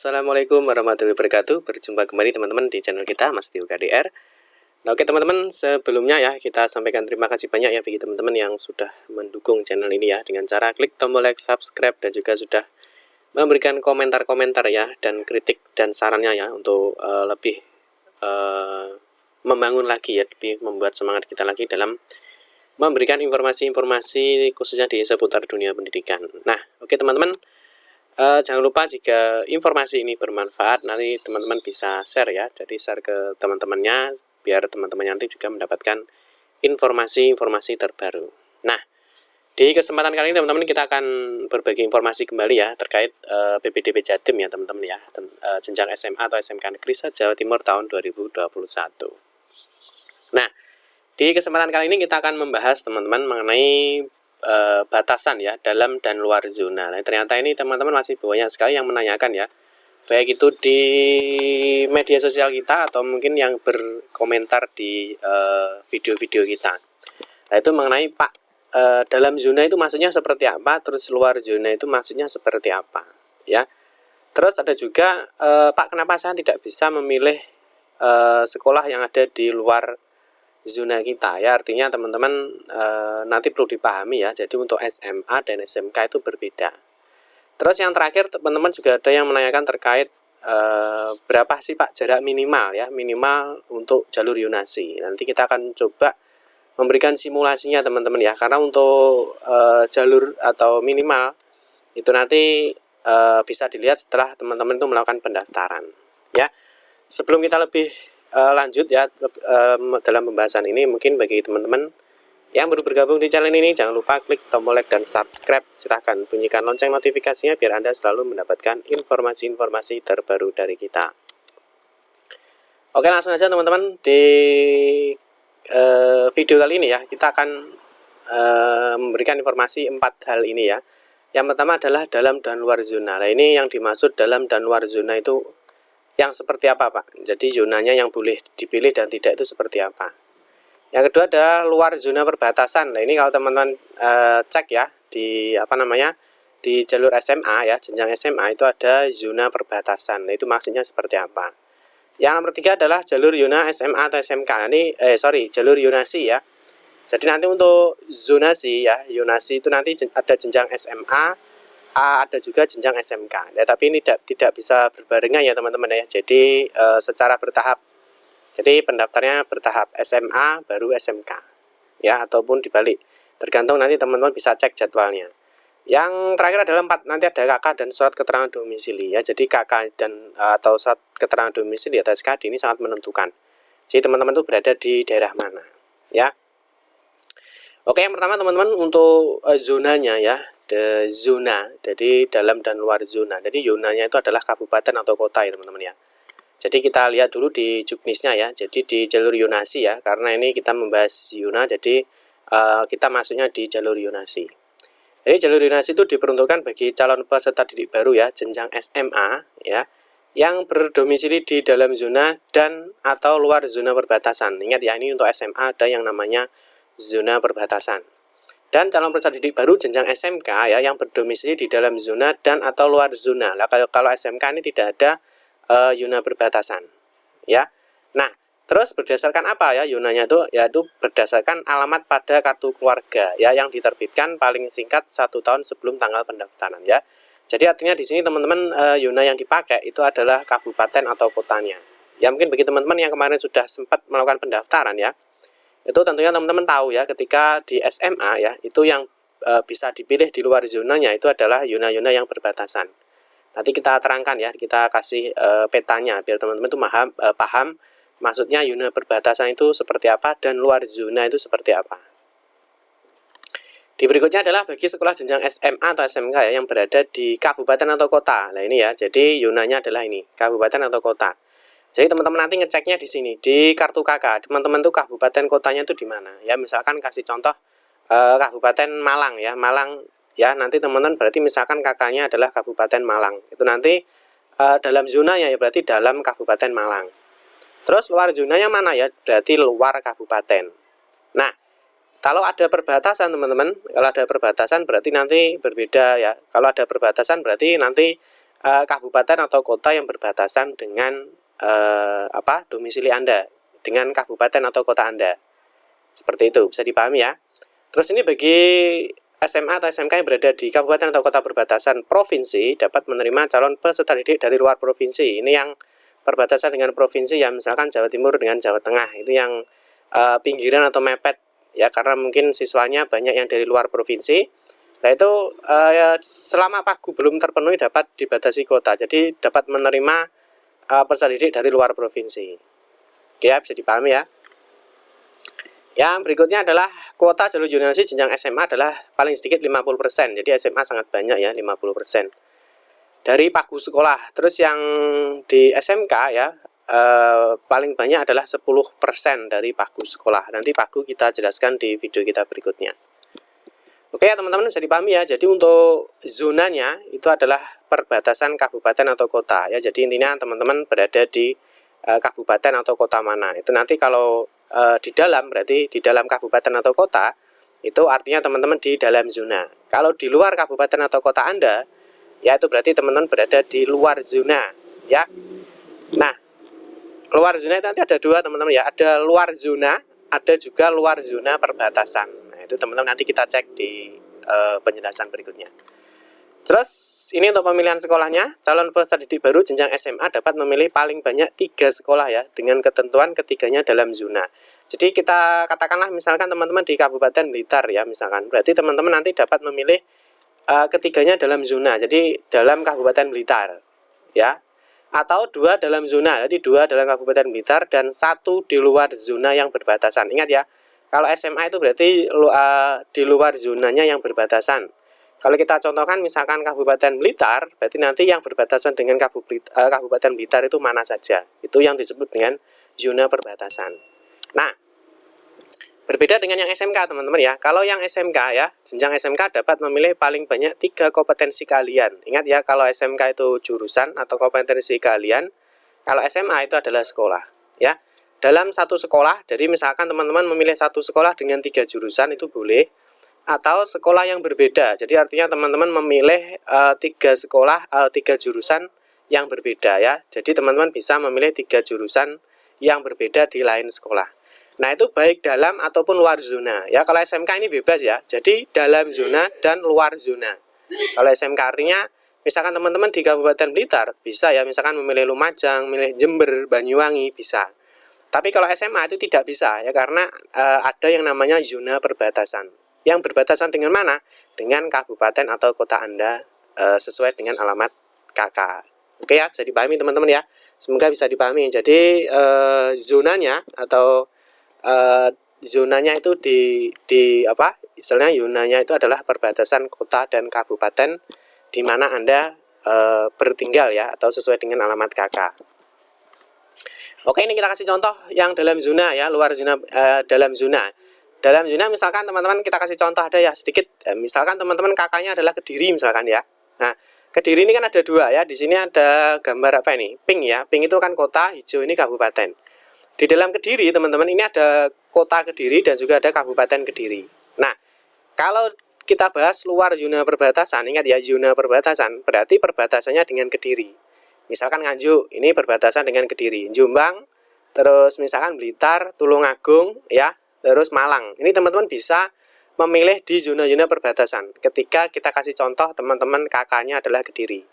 Assalamualaikum warahmatullahi wabarakatuh. Berjumpa kembali teman-teman di channel kita Mas Tio KDR. Nah, oke teman-teman, sebelumnya ya kita sampaikan terima kasih banyak ya bagi teman-teman yang sudah mendukung channel ini ya dengan cara klik tombol like, subscribe, dan juga sudah memberikan komentar-komentar ya dan kritik dan sarannya ya untuk lebih membangun lagi ya, lebih membuat semangat kita lagi dalam memberikan informasi-informasi khususnya di seputar dunia pendidikan. Nah, oke teman-teman, jangan lupa jika informasi ini bermanfaat, nanti teman-teman bisa share ya, jadi share ke teman-temannya biar teman-teman nanti juga mendapatkan informasi-informasi terbaru. Nah, di kesempatan kali ini teman-teman kita akan berbagi informasi kembali ya terkait PPDB Jatim ya teman-teman ya, jenjang SMA atau SMK Negeri Jawa Timur tahun 2021. Nah, di kesempatan kali ini kita akan membahas teman-teman mengenai batasan ya dalam dan luar zona. Nah, ternyata ini teman-teman masih banyak sekali yang menanyakan ya, baik itu di media sosial kita atau mungkin yang berkomentar di video-video kita. Nah, itu mengenai Pak, dalam zona itu maksudnya seperti apa, terus luar zona itu maksudnya seperti apa ya. Terus ada juga Pak, kenapa saya tidak bisa memilih sekolah yang ada di luar zona kita ya. Artinya teman-teman nanti perlu dipahami ya, jadi untuk SMA dan SMK itu berbeda. Terus yang terakhir teman-teman juga ada yang menanyakan terkait berapa sih Pak jarak minimal ya, minimal untuk jalur yonasi. Nanti kita akan coba memberikan simulasinya teman-teman ya, karena untuk jalur atau minimal itu nanti bisa dilihat setelah teman-teman itu melakukan pendaftaran ya. Sebelum kita lebih lanjut ya dalam pembahasan ini, mungkin bagi teman-teman yang baru bergabung di channel ini, jangan lupa klik tombol like dan subscribe. Silahkan bunyikan lonceng notifikasinya biar Anda selalu mendapatkan informasi-informasi terbaru dari kita. Oke, langsung aja teman-teman, di video kali ini ya kita akan memberikan informasi 4 hal ini ya. Yang pertama adalah dalam dan luar zona. Nah, ini yang dimaksud dalam dan luar zona itu yang seperti apa Pak? Jadi zonanya yang boleh dipilih dan tidak itu seperti apa? Yang kedua adalah luar zona perbatasan. Nah, ini kalau teman-teman cek ya di di jalur SMA ya, jenjang SMA itu ada zona perbatasan. Nah, itu maksudnya seperti apa? Yang nomor 3 adalah jalur zona SMA atau SMK. Ini jalur yonasi ya. Jadi nanti untuk zonasi ya, yonasi itu nanti ada jenjang SMA, ada juga jenjang SMK ya, tapi ini tidak bisa berbarengan ya teman-teman ya, jadi secara bertahap. Jadi pendaftarnya bertahap, SMA baru SMK ya, ataupun dibalik, tergantung nanti teman-teman bisa cek jadwalnya. Yang terakhir adalah 4, nanti ada KK dan surat keterangan domisili ya. Jadi KK dan atau surat keterangan domisili atau SKD ini sangat menentukan, jadi teman-teman itu berada di daerah mana ya. Oke, yang pertama teman-teman untuk zonanya ya, zona, jadi dalam dan luar zona. Jadi zonanya itu adalah kabupaten atau kota ya teman-teman ya. Jadi kita lihat dulu di juknisnya ya, jadi di jalur yonasi ya, karena ini kita membahas zona, jadi kita masuknya di jalur yonasi. Jadi jalur yonasi itu diperuntukkan bagi calon peserta didik baru ya, jenjang SMA ya, yang berdomisili di dalam zona dan atau luar zona perbatasan. Ingat ya, ini untuk SMA ada yang namanya zona perbatasan. Dan calon peserta didik baru jenjang SMK ya, yang berdomisili di dalam zona dan atau luar zona. Nah, kalau SMK ini tidak ada zona perbatasan ya. Nah, terus berdasarkan apa ya zonanya itu? Yaitu berdasarkan alamat pada kartu keluarga ya, yang diterbitkan paling singkat 1 tahun sebelum tanggal pendaftaran ya. Jadi artinya di sini teman-teman zona yang dipakai itu adalah kabupaten atau kotanya. Ya, mungkin bagi teman-teman yang kemarin sudah sempat melakukan pendaftaran ya, itu tentunya teman-teman tahu ya, ketika di SMA ya, itu yang bisa dipilih di luar zonanya itu adalah zona-zona yang berbatasan. Nanti kita terangkan ya, kita kasih petanya biar teman-teman itu paham maksudnya zona perbatasan itu seperti apa dan luar zona itu seperti apa. Di berikutnya adalah bagi sekolah jenjang SMA atau SMK ya, yang berada di kabupaten atau kota. Nah, ini ya, jadi zonanya adalah ini, kabupaten atau kota. Jadi teman-teman nanti ngeceknya di sini di kartu KK. Teman-teman tuh kabupaten kotanya itu di mana? Ya, misalkan kasih contoh Kabupaten Malang ya, Malang ya. Nanti teman-teman berarti misalkan KK-nya adalah Kabupaten Malang. Itu nanti dalam zonanya ya, berarti dalam Kabupaten Malang. Terus luar zonanya mana ya? Berarti luar kabupaten. Nah, kalau ada perbatasan teman-teman, kalau ada perbatasan berarti nanti berbeda ya. Kalau ada perbatasan berarti nanti kabupaten atau kota yang berbatasan dengan domisili Anda, dengan kabupaten atau kota Anda. Seperti itu, bisa dipahami ya. Terus ini bagi SMA atau SMK yang berada di kabupaten atau kota berbatasan provinsi dapat menerima calon peserta didik dari luar provinsi. Ini yang perbatasan dengan provinsi ya, misalkan Jawa Timur dengan Jawa Tengah, itu yang pinggiran atau mepet ya, karena mungkin siswanya banyak yang dari luar provinsi. Nah itu selama pagu belum terpenuhi dapat dibatasi kuota, jadi dapat menerima peserta didik dari luar provinsi. Oke ya, bisa dipahami ya. Yang berikutnya adalah kuota jalur zonasi jenjang SMA adalah paling sedikit 50%. Jadi SMA sangat banyak ya, 50% dari pagu sekolah. Terus yang di SMK ya paling banyak adalah 10% dari pagu sekolah. Nanti pagu kita jelaskan di video kita berikutnya. Oke ya teman-teman, bisa dipahami ya. Jadi untuk zonanya itu adalah perbatasan kabupaten atau kota ya. Jadi intinya teman-teman berada di kabupaten atau kota mana. Itu nanti kalau di dalam berarti di dalam kabupaten atau kota, itu artinya teman-teman di dalam zona. Kalau di luar kabupaten atau kota Anda, ya itu berarti teman-teman berada di luar zona ya. Nah, luar zona itu nanti ada dua teman-teman ya, ada luar zona, ada juga luar zona perbatasan. Nah, itu teman-teman nanti kita cek di penjelasan berikutnya. Terus ini untuk pemilihan sekolahnya, calon peserta didik baru jenjang SMA dapat memilih paling banyak 3 sekolah ya, dengan ketentuan ketiganya dalam zona. Jadi kita katakanlah misalkan teman-teman di Kabupaten Blitar ya, misalkan, berarti teman-teman nanti dapat memilih ketiganya dalam zona, jadi dalam Kabupaten Blitar ya, atau 2 dalam zona, jadi 2 dalam Kabupaten Blitar dan 1 di luar zona yang berbatasan. Ingat ya, kalau SMA itu berarti di luar zonanya yang berbatasan. Kalau kita contohkan misalkan Kabupaten Blitar, berarti nanti yang berbatasan dengan Kabupaten Blitar itu mana saja. Itu yang disebut dengan zona perbatasan. Nah, berbeda dengan yang SMK teman-teman ya. Kalau yang SMK ya, jenjang SMK dapat memilih paling banyak 3 kompetensi keahlian. Ingat ya, kalau SMK itu jurusan atau kompetensi keahlian, kalau SMA itu adalah sekolah ya. Dalam satu sekolah, jadi misalkan teman-teman memilih satu sekolah dengan 3 jurusan itu boleh, atau sekolah yang berbeda. Jadi artinya teman-teman memilih 3 sekolah, 3 jurusan yang berbeda ya. Jadi teman-teman bisa memilih 3 jurusan yang berbeda di lain sekolah. Nah, itu baik dalam ataupun luar zona. Ya, kalau SMK ini bebas ya. Jadi dalam zona dan luar zona. Kalau SMK artinya misalkan teman-teman di Kabupaten Blitar bisa ya, misalkan memilih Lumajang, memilih Jember, Banyuwangi bisa. Tapi kalau SMA itu tidak bisa ya, karena ada yang namanya zona perbatasan. Yang berbatasan dengan mana? Dengan kabupaten atau kota Anda sesuai dengan alamat KK. Oke ya, bisa dipahami teman-teman ya. Semoga bisa dipahami. Jadi zonanya atau zonanya itu di apa? Istilahnya zonanya itu adalah perbatasan kota dan kabupaten di mana Anda bertinggal ya, atau sesuai dengan alamat KK. Oke, ini kita kasih contoh yang dalam zona ya, luar zona, dalam zona. Dalam zona misalkan teman-teman kita kasih contoh ada ya sedikit. Misalkan teman-teman kakaknya adalah Kediri misalkan ya. Nah, Kediri ini kan ada 2 ya. Di sini ada gambar apa ini? Pink ya. Pink itu kan kota, hijau ini kabupaten. Di dalam Kediri teman-teman ini ada kota Kediri dan juga ada kabupaten Kediri. Nah, kalau kita bahas luar zona perbatasan, ingat ya, zona perbatasan berarti perbatasannya dengan Kediri. Misalkan Nganjuk ini perbatasan dengan Kediri, Jombang, terus misalkan Blitar, Tulungagung ya, terus Malang. Ini teman-teman bisa memilih di zona-zona perbatasan. Ketika kita kasih contoh teman-teman kakaknya adalah Kediri.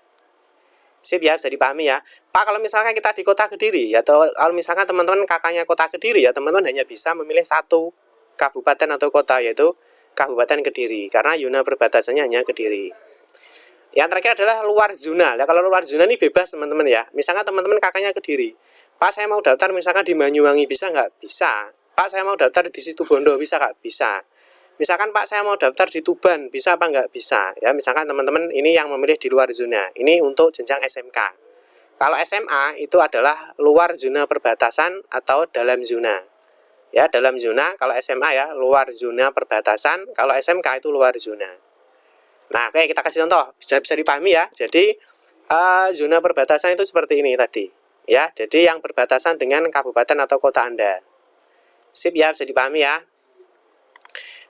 Sip ya, bisa dipahami ya. Pak, kalau misalkan kita di kota Kediri ya, atau kalau misalkan teman-teman kakaknya kota Kediri ya, teman-teman hanya bisa memilih 1 kabupaten atau kota, yaitu Kabupaten Kediri, karena zona perbatasannya hanya Kediri. Yang terakhir adalah luar zona. Nah, kalau luar zona ini bebas teman-teman ya. Misalkan teman-teman kakaknya Kediri, Pak saya mau daftar misalkan di Banyuwangi, bisa nggak? Bisa. Pak saya mau daftar di Situbondo, bisa nggak? Bisa. Misalkan Pak saya mau daftar di Tuban, bisa apa nggak? Bisa. Ya, misalkan teman-teman ini yang memilih di luar zona. Ini untuk jenjang SMK. Kalau SMA itu adalah luar zona perbatasan atau dalam zona. Ya, dalam zona. Kalau SMA ya luar zona perbatasan. Kalau SMK itu luar zona. Nah, oke, kita kasih contoh. Bisa dipahami ya. Jadi zona perbatasan itu seperti ini tadi. Ya, jadi yang berbatasan dengan kabupaten atau kota Anda. Sip ya, bisa dipahami ya.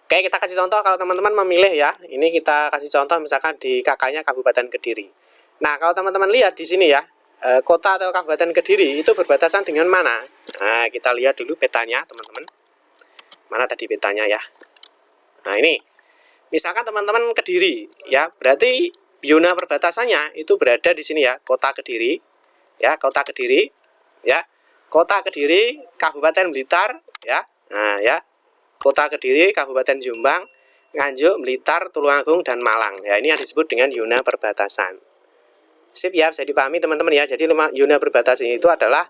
Oke, kita kasih contoh kalau teman-teman memilih ya. Ini kita kasih contoh misalkan di kakaknya Kabupaten Kediri. Nah, kalau teman-teman lihat di sini ya, kota atau Kabupaten Kediri itu berbatasan dengan mana? Nah, kita lihat dulu petanya, teman-teman. Mana tadi petanya ya? Nah, ini. Misalkan teman-teman Kediri, ya, berarti zona perbatasannya itu berada di sini ya, Kota Kediri. Ya, Kota Kediri, ya. Kota Kediri, Kabupaten Blitar, ya. Nah, ya. Kota Kediri, Kabupaten Jombang, Nganjuk, Blitar, Tulungagung, dan Malang. Ya, ini yang disebut dengan zona perbatasan. Sip ya, bisa dipahami teman-teman ya. Jadi zona perbatasan itu adalah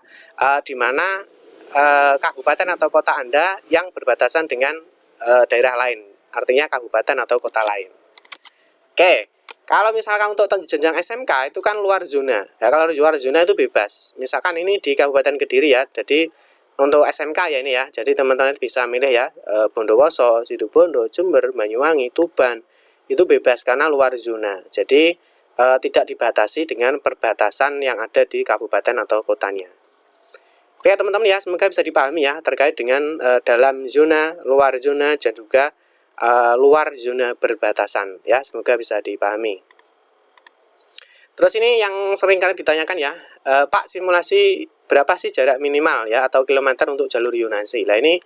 di mana kabupaten atau kota Anda yang berbatasan dengan daerah lain. Artinya kabupaten atau kota lain. Oke, kalau misalkan untuk jenjang SMK itu kan luar zona. Ya, kalau luar zona itu bebas. Misalkan ini di Kabupaten Kediri ya. Jadi untuk SMK ya ini ya. Jadi teman-teman bisa milih ya Bondowoso, Situbondo, Jember, Banyuwangi, Tuban. Itu bebas karena luar zona. Jadi tidak dibatasi dengan perbatasan yang ada di kabupaten atau kotanya. Oke teman-teman ya, semoga bisa dipahami ya terkait dengan dalam zona, luar zona, dan juga luar zona berbatasan ya, semoga bisa dipahami. Terus ini yang sering kali ditanyakan ya, Pak, simulasi berapa sih jarak minimal ya atau kilometer untuk jalur zonasi? Nah ini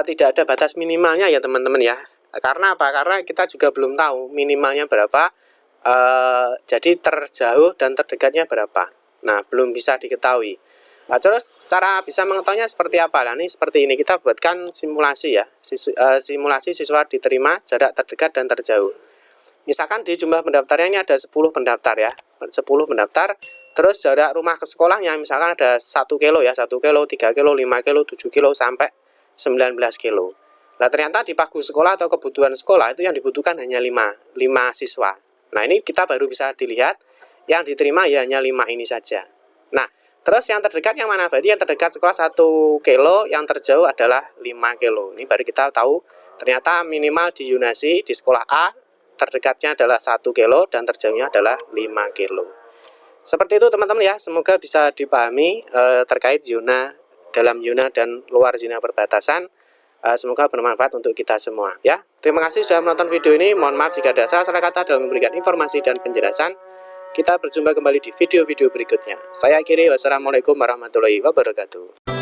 tidak ada batas minimalnya ya teman-teman ya. Karena apa? Karena kita juga belum tahu minimalnya berapa. Jadi terjauh dan terdekatnya berapa. Nah, belum bisa diketahui. Nah, terus cara bisa mengetahuinya seperti apa? Nah, ini seperti ini, kita buatkan simulasi ya. Simulasi siswa diterima jarak terdekat dan terjauh. Misalkan di jumlah pendaftarnya ini ada 10 pendaftar ya. 10 pendaftar. Terus jarak rumah ke sekolahnya misalkan ada 1 kilo ya, 1 kilo, 3 kilo, 5 kilo, 7 kilo sampai 19 kilo. Nah, ternyata di pagu sekolah atau kebutuhan sekolah itu yang dibutuhkan hanya 5 siswa. Nah, ini kita baru bisa dilihat yang diterima ya hanya 5 ini saja. Nah, terus yang terdekat yang mana? Berarti yang terdekat sekolah 1 kilo, yang terjauh adalah 5 kilo. Ini baru kita tahu ternyata minimal di zonasi di sekolah A terdekatnya adalah 1 kilo dan terjauhnya adalah 5 kilo. Seperti itu teman-teman ya, semoga bisa dipahami terkait zona, dalam zona dan luar zona perbatasan. Semoga bermanfaat untuk kita semua ya. Terima kasih sudah menonton video ini. Mohon maaf jika ada salah kata dalam memberikan informasi dan penjelasan. Kita berjumpa kembali di video-video berikutnya. Saya akhiri, wassalamualaikum warahmatullahi wabarakatuh.